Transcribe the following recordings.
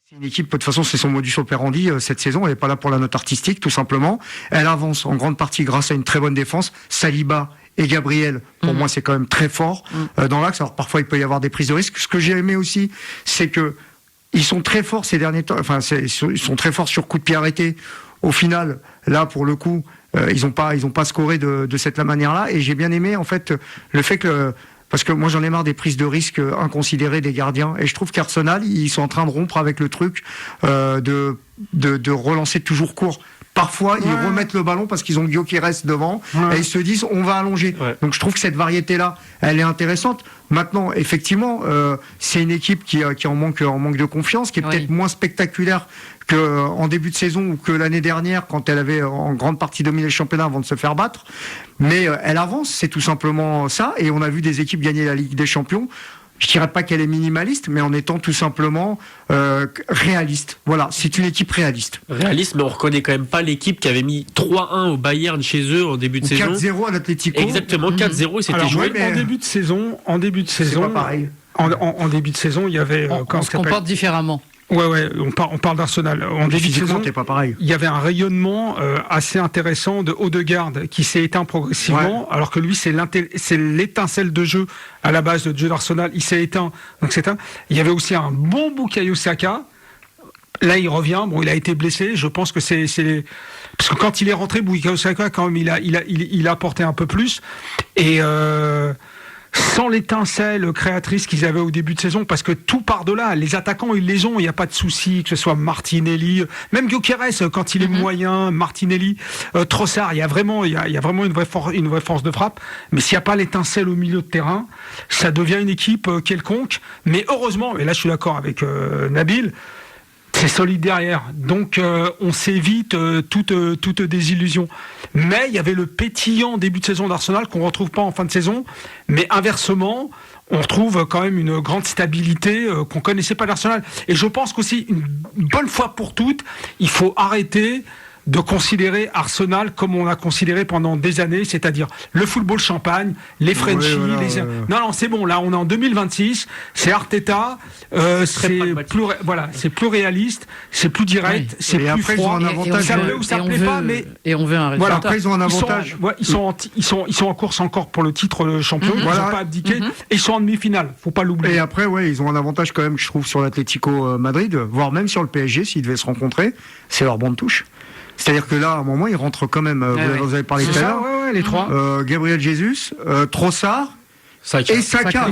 C'est une équipe, de toute façon, c'est son modus operandi cette saison. Elle n'est pas là pour la note artistique, tout simplement. Elle avance en grande partie grâce à une très bonne défense. Saliba et Gabriel, pour moi, c'est quand même très fort dans l'axe. Alors parfois, il peut y avoir des prises de risque. Ce que j'ai aimé aussi, c'est que ils sont très forts ces derniers temps. Enfin, ils sont très forts sur coup de pied arrêté. Au final, là, pour le coup, ils ont pas scoré de cette manière-là. Et j'ai bien aimé, en fait, le fait que parce que moi j'en ai marre des prises de risque inconsidérées des gardiens, et je trouve qu'Arsenal, ils sont en train de rompre avec le truc de relancer toujours court. Parfois ils remettent le ballon parce qu'ils ont Gyökeres devant et ils se disent on va allonger. Donc je trouve que cette variété-là, elle est intéressante. Maintenant, effectivement, c'est une équipe qui en manque de confiance, qui est peut-être moins spectaculaire qu'en début de saison ou que l'année dernière, quand elle avait en grande partie dominé le championnat avant de se faire battre. Mais elle avance, c'est tout simplement ça. Et on a vu des équipes gagner la Ligue des Champions. Je dirais pas qu'elle est minimaliste, mais en étant tout simplement réaliste. Voilà, c'est une équipe réaliste. Réaliste, mais on reconnaît quand même pas l'équipe qui avait mis 3-1 au Bayern chez eux en début de saison. 4-0 à l'Atlético. Exactement, 4-0 et c'était joué. En début de saison, c'est pas pareil. En début de saison, il y avait on se comporte différemment. Ouais, on parle d'Arsenal. En début de saison, pas pareil. Il y avait un rayonnement assez intéressant de Odegaard qui s'est éteint progressivement, alors que lui, c'est l'étincelle de jeu à la base de jeu d'Arsenal. Il s'est éteint, donc c'est éteint. Il y avait aussi un bon Bukayo Saka. Là, il revient. Bon, il a été blessé. Je pense que c'est parce que quand il est rentré, Bukayo Saka, quand même, il a apporté un peu plus. Et sans l'étincelle créatrice qu'ils avaient au début de saison, parce que tout par-delà, les attaquants, ils les ont, il n'y a pas de souci, que ce soit Martinelli, même Gyökeres, quand il est moyen, Martinelli, Trossard, il y a vraiment une vraie force de frappe, mais s'il n'y a pas l'étincelle au milieu de terrain, ça devient une équipe quelconque, mais heureusement, et là je suis d'accord avec Nabil, c'est solide derrière, donc on s'évite toute désillusion. Mais il y avait le pétillant début de saison d'Arsenal qu'on ne retrouve pas en fin de saison, mais inversement, on retrouve quand même une grande stabilité qu'on ne connaissait pas d'Arsenal. Et je pense qu'aussi, une bonne fois pour toutes, il faut arrêter de considérer Arsenal comme on l'a considéré pendant des années, c'est-à-dire le football champagne, les Frenchies, Non, c'est bon, là on est en 2026, c'est Arteta, c'est plus réaliste, c'est plus direct, c'est plus après, froid, ça plaît ou ça plaît pas, mais et on veut un résultat. voilà, après ils ont un avantage. Ils sont en course encore pour le titre de champion, ils n'ont pas abdiqué, et ils sont en demi-finale, faut pas l'oublier. Et après, ils ont un avantage quand même, je trouve, sur l'Atlético Madrid, voire même sur le PSG, s'ils devaient se rencontrer, c'est leur banc de touche. C'est-à-dire que là, à un moment, ils rentrent quand même. Vous avez parlé tout à l'heure. Les trois. Gabriel Jesus, Trossard et Saka.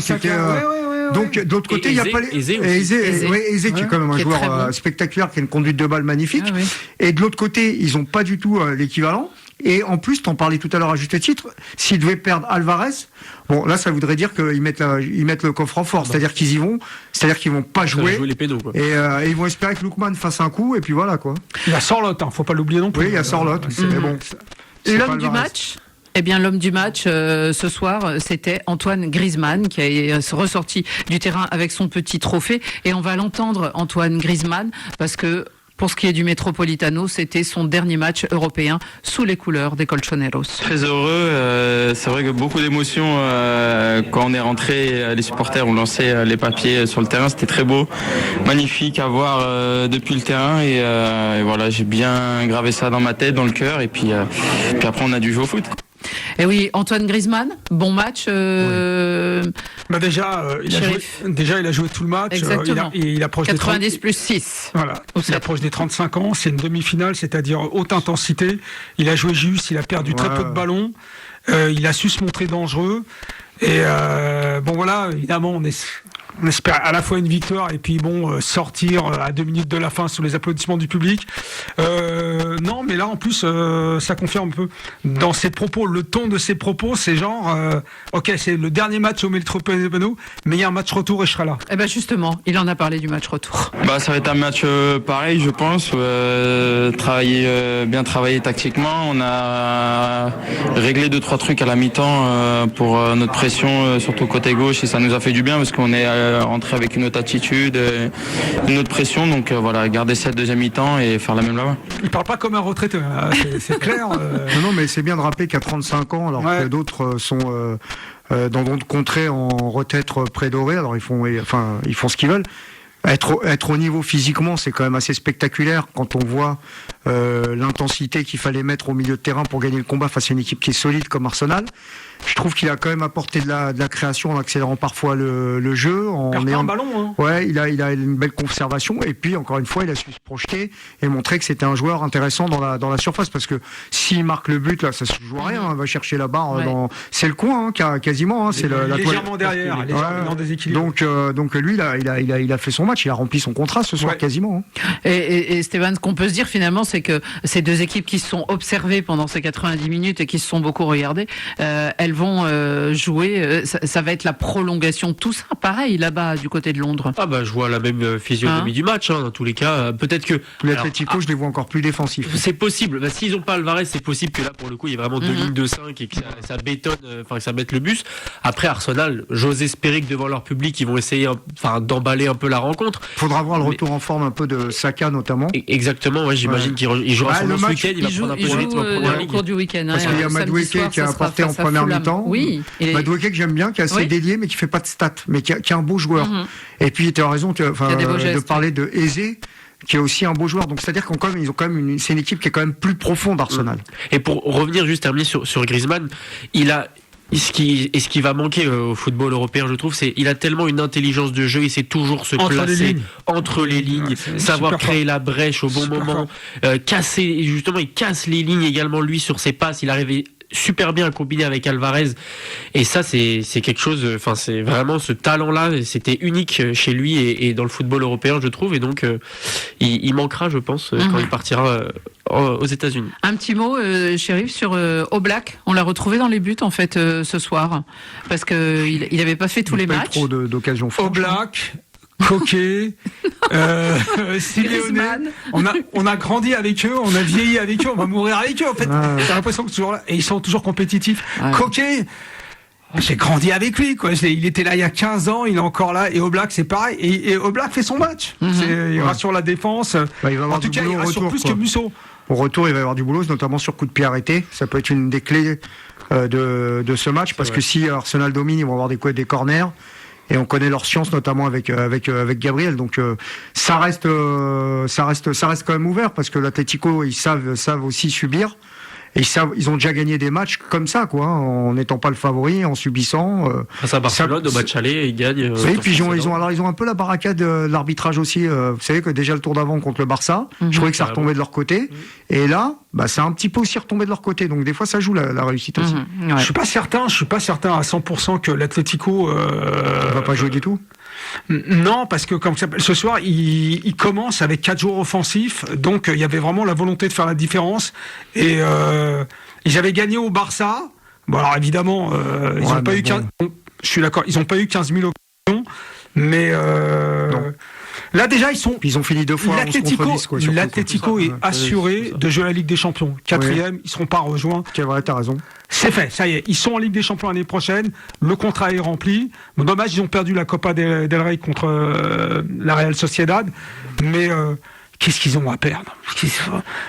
Donc, de l'autre côté, il n'y a pas les. Eze qui est quand même un joueur spectaculaire, qui a une conduite de balle magnifique. Et de l'autre côté, ils n'ont pas du tout l'équivalent. Et en plus, t'en parlais tout à l'heure à juste titre, s'ils devaient perdre Alvarez, bon, là, ça voudrait dire qu'ils mettent le coffre en force. C'est-à-dire qu'ils y vont, c'est-à-dire qu'ils vont pas jouer. Les pédos, quoi. Et ils vont espérer que Lookman fasse un coup, et puis voilà, quoi. Il y a Sorloth, faut pas l'oublier non plus. Oui, il y a Sorloth, mais bon. L'homme du match? Eh bien, l'homme du match, ce soir, c'était Antoine Griezmann, qui est ressorti du terrain avec son petit trophée. Et on va l'entendre, Antoine Griezmann, parce que, pour ce qui est du Metropolitano, c'était son dernier match européen sous les couleurs des Colchoneros. Très heureux, c'est vrai que beaucoup d'émotions quand on est rentré, les supporters ont lancé les papiers sur le terrain, c'était très beau, magnifique à voir depuis le terrain et voilà, j'ai bien gravé ça dans ma tête, dans le cœur et puis après on a dû jouer au foot. Et oui, Antoine Griezmann, bon match. Déjà, il a joué tout le match. Exactement. Il approche 90 plus 6. Voilà. Il approche des 35 ans. C'est une demi-finale, c'est-à-dire haute intensité. Il a joué juste. Il a perdu très peu de ballons. Il a su se montrer dangereux. Et bon voilà, évidemment, on espère à la fois une victoire et puis sortir à 2 minutes de la fin sous les applaudissements du public. Non, mais là en plus ça confirme un peu dans ses propos, le ton de ses propos, c'est genre ok, c'est le dernier match au Metropolitano, mais il y a un match retour et je serai là. Et ben justement, il en a parlé du match retour. Ça va être un match pareil, je pense. Bien travailler tactiquement. On a réglé 2-3 trucs à la mi-temps pour notre pression, surtout côté gauche, et ça nous a fait du bien parce qu'on est rentrer avec une autre attitude, une autre pression, donc voilà, garder cette deuxième mi-temps et faire la même là-bas. Il parle pas comme un retraité, c'est clair. Non, mais c'est bien de rappeler qu'à 35 ans, alors que d'autres sont dans d'autres contrées en retraite prédorée, alors ils font ce qu'ils veulent. Être au niveau physiquement, c'est quand même assez spectaculaire quand on voit l'intensité qu'il fallait mettre au milieu de terrain pour gagner le combat face à une équipe qui est solide comme Arsenal. Je trouve qu'il a quand même apporté de la création en accélérant parfois le jeu, en Perd pas ayant un ballon, hein. Ouais, il a une belle conservation et puis encore une fois, il a su se projeter et montrer que c'était un joueur intéressant dans la surface parce que s'il marque le but là, ça se joue à rien. Il va chercher la barre Ouais. c'est le coin quasiment. Hein, c'est la toile. Légèrement derrière, légèrement dans des équilibres. Donc lui, il a fait son match, il a rempli son contrat ce soir Ouais. quasiment. Hein. Et Stéphane, ce qu'on peut se dire finalement, c'est que ces deux équipes qui se sont observées pendant ces 90 minutes et qui se sont beaucoup regardées, elles vont jouer. Ça va être la prolongation de tout ça. Pareil là-bas du côté de Londres. Ah bah je vois la même physionomie du match, hein, dans tous les cas. Peut-être que... L'Atlético, je les vois encore plus défensifs. C'est possible. Bah, s'ils n'ont pas Alvarez, c'est possible que là, pour le coup, il y ait vraiment deux lignes de 5 et que ça bétonne, que ça mette le bus. Après, Arsenal, j'ose espérer que devant leur public, ils vont essayer d'emballer un peu la rencontre. Faudra voir le retour en forme un peu de Saka notamment. Exactement, ouais, j'imagine qu'il jouera Ouais, sûrement le ce match, week-end. Il va prendre un peu Il le joue rythme en première au ligue. cours du week-end. Parce qu'il y a Madueke qui a apporté en première mi-temps. Oui. Madueke que j'aime bien, qui est assez Oui. délié, mais qui fait pas de stats, mais qui est un beau joueur. Et puis tu as raison Qui a des beaux de gestes, parler de Eze, qui est aussi un beau joueur. Donc c'est-à-dire ils ont quand même c'est une équipe qui est quand même plus profonde, Arsenal. Et pour revenir juste terminer sur Griezmann, ce qui va manquer au football européen, je trouve, c'est il a tellement une intelligence de jeu, il sait toujours se Entre les placer lignes. entre les lignes, c'est savoir super créer fort. la brèche au bon Super moment, casser, justement, il casse les lignes également lui sur ses passes, il arrive super bien à combiner avec Alvarez, et ça c'est quelque chose, enfin c'est vraiment ce talent-là, c'était unique chez lui et dans le football européen, je trouve, et donc il manquera, je pense, quand il partira aux États-Unis. Un petit mot, Chérif, sur Oblak. On l'a retrouvé dans les buts en fait ce soir, parce que il n'avait pas fait tous les Pas eu matchs. trop d'occasions franches. Oblak, Coquet, Simeone. On a grandi avec eux, on a vieilli avec eux, on va mourir avec eux. En fait, j'ai l'impression que toujours là, et ils sont toujours compétitifs. Ouais. Coquet, j'ai grandi avec lui, quoi. Il était là il y a 15 ans, il est encore là. Et Oblak, c'est pareil. Et Oblak fait son match. Il rassure la défense. Bah, il va avoir En tout du cas, il boulot au rassure retour, plus quoi. que Musso. Au retour, il va y avoir du boulot, notamment sur coup de pied arrêté. Ça peut être une des clés de ce match, parce que si Arsenal domine, ils vont avoir des corners. Et on connaît leur science, notamment avec Gabriel. Donc ça reste quand même ouvert, parce que l'Atlético, ils savent aussi subir. Et ils ont déjà gagné des matchs comme ça, quoi, en n'étant pas le favori, en subissant. Face à Barcelone, au match aller, ils gagnent. Oui, puis ils ont un peu la barricade de l'arbitrage aussi. Vous savez que déjà le tour d'avant contre le Barça, je trouvais que ça retombait de leur côté. Et là, c'est un petit peu aussi retombé de leur côté. Donc des fois, ça joue la réussite aussi. Ouais. Je suis pas certain à 100% que l'Atlético On va pas jouer du tout. Non, parce que comme ce soir, il commence avec 4 joueurs offensifs, donc il y avait vraiment la volonté de faire la différence. Et ils avaient gagné au Barça. Bon, alors évidemment, ils n'ont pas eu 15. Bon, je suis d'accord, ils n'ont pas eu 15 000 occasions, mais là déjà Puis ils ont fini 2 fois 11 contre 10, quoi, surtout, l'Atlético quoi. est assuré de jouer la Ligue des Champions. 4e, ils seront pas rejoints. C'est vrai, t'as raison. C'est fait, ça y est, ils sont en Ligue des Champions l'année prochaine, le contrat est rempli. Bon, dommage, ils ont perdu la Copa del Rey contre la Real Sociedad, mais qu'est-ce qu'ils ont à perdre?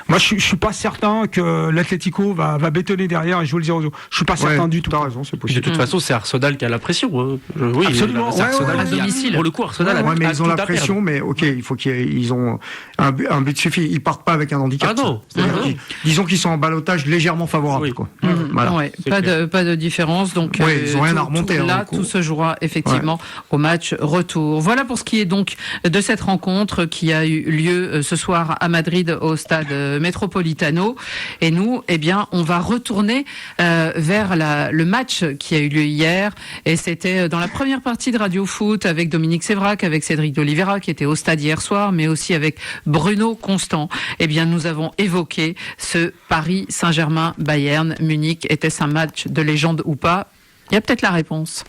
Moi, je suis pas certain que l'Atlético va bétonner derrière et jouer le 0-0. Je suis pas certain du tout. T'as raison, c'est De possible. toute façon, c'est Arsenal qui a la pression. Hein. Oui, Absolument. c'est Arsenal Ouais, qui a- à domicile. Pour le coup, Arsenal a Ouais, mais a ils ont tout la à pression, perdre. mais ok, il faut ils ont un but suffit. Ils partent pas avec un handicap. Ah non. C'est-à-dire Ah non. disons qu'ils sont en ballottage légèrement favorable, Oui. quoi. Mhm. Voilà. Ouais, C'est pas de différence. Donc, Ouais, ils ont rien à remonter, hein, Là, du coup. tout se jouera effectivement au match retour. Voilà pour ce qui est donc de cette rencontre qui a eu lieu ce soir à Madrid au stade Metropolitano. Et nous, eh bien, on va retourner vers le match qui a eu lieu hier. Et c'était dans la première partie de Radio Foot avec Dominique Sévrac, avec Cédric d'Oliveira qui était au stade hier soir, mais aussi avec Bruno Constant. Eh bien, nous avons évoqué ce Paris Saint-Germain-Bayern Munich. Était-ce un match de légende ou pas? Il y a peut-être la réponse.